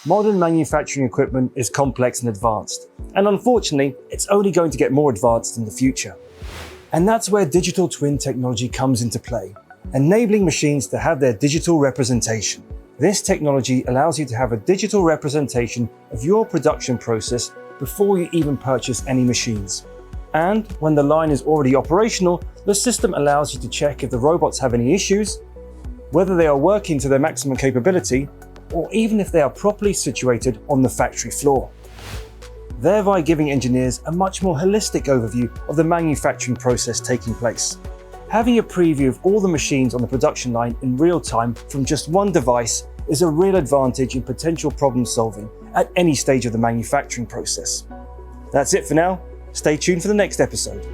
Modern manufacturing equipment is complex and advanced, and unfortunately, it's only going to get more advanced in the future. And that's where digital twin technology comes into play, enabling machines to have their digital representation. This technology allows you to have a digital representation of your production process before you even purchase any machines. And when the line is already operational, the system allows you to check if the robots have any issues, whether they are working to their maximum capability, or even if they are properly situated on the factory floor, thereby giving engineers a much more holistic overview of the manufacturing process taking place. Having a preview of all the machines on the production line in real time from just one device is a real advantage in potential problem solving at any stage of the manufacturing process. That's it for now. Stay tuned for the next episode.